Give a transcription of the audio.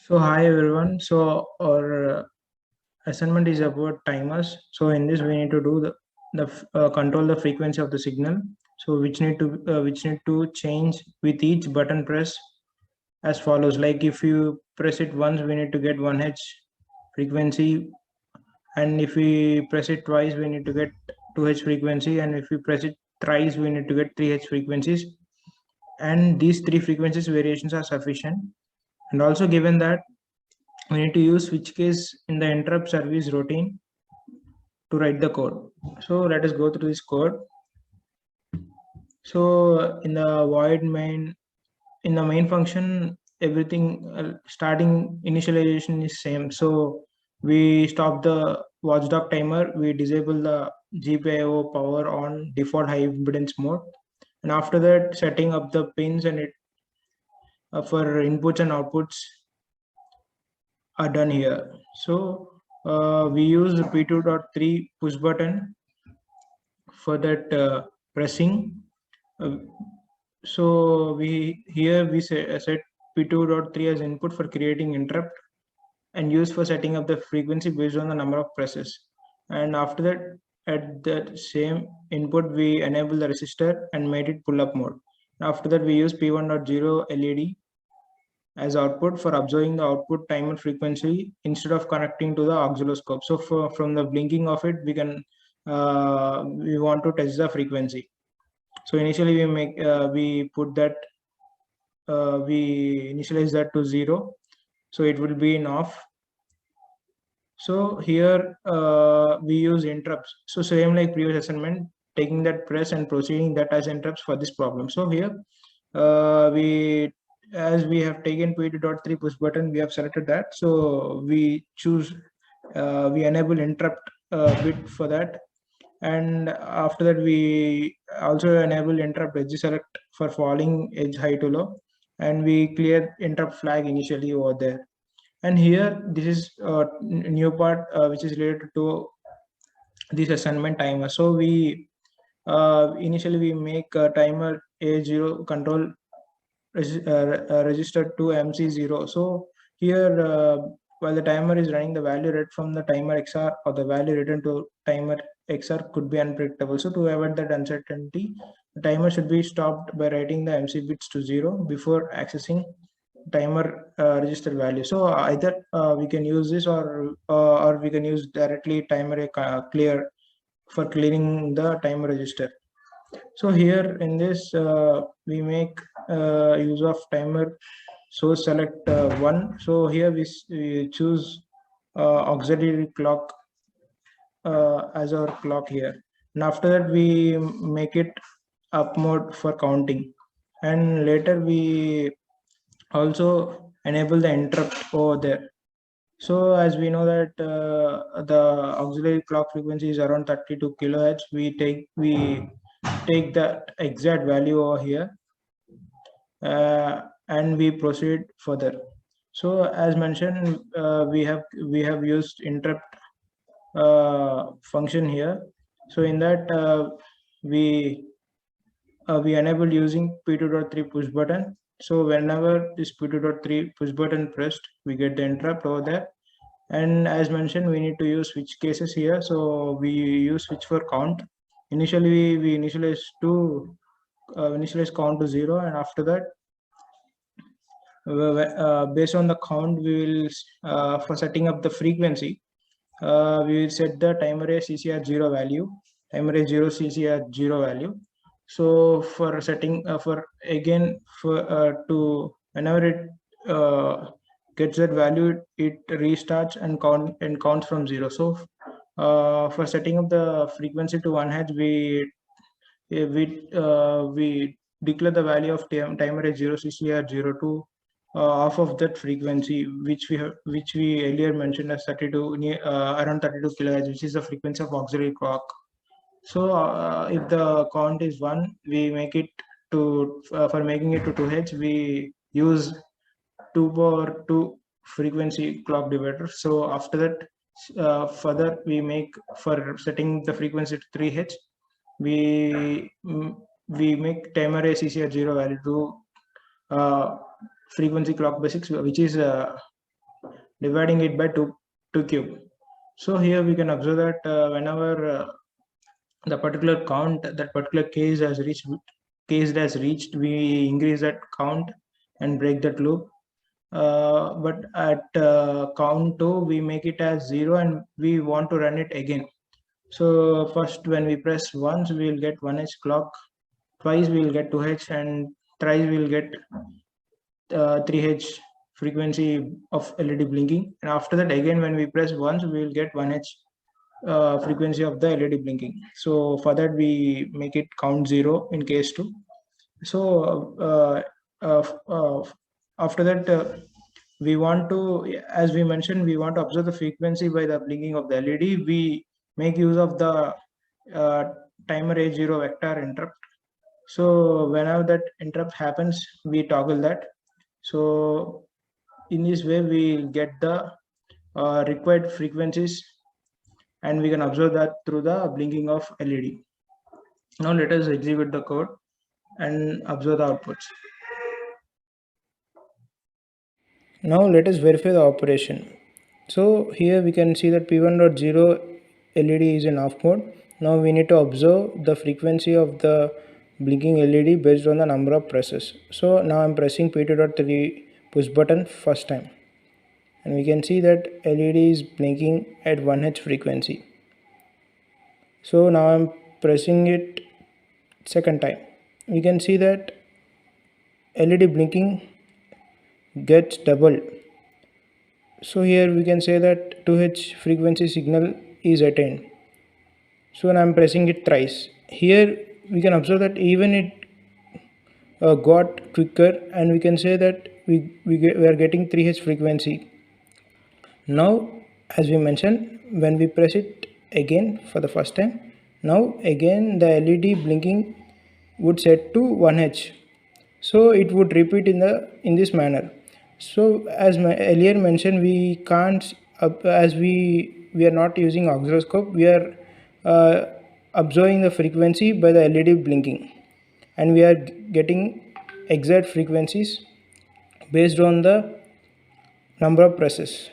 So hi everyone. So our assignment is about timers. So in this we need to do the control the frequency of the signal. So which need to change with each button press as follows. Like if you press it once, we need to get 1 Hz frequency, and if we press it twice, we need to get 2 Hz frequency, and if we press it thrice, we need to get 3 Hz frequencies. And these three frequencies variations are sufficient. And also given that we need to use switch case in the interrupt service routine to write the code. So let us go through this code. So in the void main, in the main function, everything starting initialization is same. So we stop the watchdog timer, we disable the GPIO power on default high impedance mode, and after that setting up the pins and it for inputs and outputs are done here. So we use the P2.3 push button for that pressing. Uh, so we set P2.3 as input for creating interrupt and use for setting up the frequency based on the number of presses. And after that, at that same input, we enable the resistor and made it pull up mode. After that, we use P1.0 LED as output for observing the output timer frequency instead of connecting to the oscilloscope. So from the blinking of it, we want to test the frequency. So initially we put that we initialize that to 0, so it will be in off. So here we use interrupts. So same like previous assignment, taking that press and proceeding that as interrupts for this problem. So here we as we have taken P2.3 push button, we have selected that. So we choose we enable interrupt bit for that, and after that we also enable interrupt edge select for falling edge high to low, and we clear interrupt flag initially over there. And here this is new part which is related to this assignment timer. So we initially we make a timer A0 control registered to MC0. So here while the timer is running, the value read from the timer XR or the value written to timer XR could be unpredictable. So to avoid that uncertainty, the timer should be stopped by writing the MC bits to 0 before accessing timer register value. So either we can use this or we can use directly timer clear for clearing the timer register. So here in this we make use of timer source select 1. So here we choose auxiliary clock as our clock here, and after that we make it up mode for counting, and later we also enable the interrupt over there. So as we know that the auxiliary clock frequency is around 32 kilohertz, we take that exact value over here and we proceed further. So as mentioned, we have used interrupt function here. So in that we enable using P2.3 push button. So whenever this P2.3 push button pressed, we get the interrupt over there. And as mentioned, we need to use switch cases here. So we use switch for count. Initially, we initialize count to 0, and after that, based on the count, we will for setting up the frequency, we will set the timer A CCR 0 value, timer A 0 CCR 0 value. So for setting for again for to whenever it gets that value, it restarts and counts from 0. So for setting up the frequency to 1 Hz, we declare the value of timer as 0 CCR 02 off of that frequency, which we earlier mentioned as 32 around 32 kilohertz, which is the frequency of auxiliary clock. So if the count is 1, we make it to for making it to 2 Hz, we use 2 power 2 frequency clock divider. So after that, further we make for setting the frequency to 3 Hz, we we make timer a CCR 0 value to frequency clock basics, which is dividing it by 2 cube. So here we can observe that whenever the particular count, that particular case has reached, we increase that count and break that loop. But at count 2, we make it as 0 and we want to run it again. So first, when we press once, we will get 1h clock. Twice, we will get 2h, and thrice, we will get 3h frequency of LED blinking. And after that, again, when we press once, we will get 1h frequency of the LED blinking. So for that, we make it count 0 in case 2. So after that, we want to, as we mentioned, we want to observe the frequency by the blinking of the LED. We make use of the timer H0 vector interrupt. So whenever that interrupt happens, we toggle that. So in this way, we get the required frequencies, and we can observe that through the blinking of LED. Now let us execute the code and observe the outputs. Now let us verify the operation. So here we can see that P1.0 LED is in off mode. Now we need to observe the frequency of the blinking LED based on the number of presses. So now I'm pressing P2.3 push button first time, and we can see that LED is blinking at 1H frequency. So now I'm pressing it second time. We can see that LED blinking gets doubled. So here we can say that 2H frequency signal is attained. So now I'm pressing it thrice. Here we can observe that even it got quicker, and we can say that we are getting 3H frequency. Now, as we mentioned, when we press it again for the first time, now again the LED blinking would set to 1H. So it would repeat in this manner. So as earlier mentioned, we can't, as we are not using oscilloscope, we are observing the frequency by the LED blinking, and we are getting exact frequencies based on the number of presses.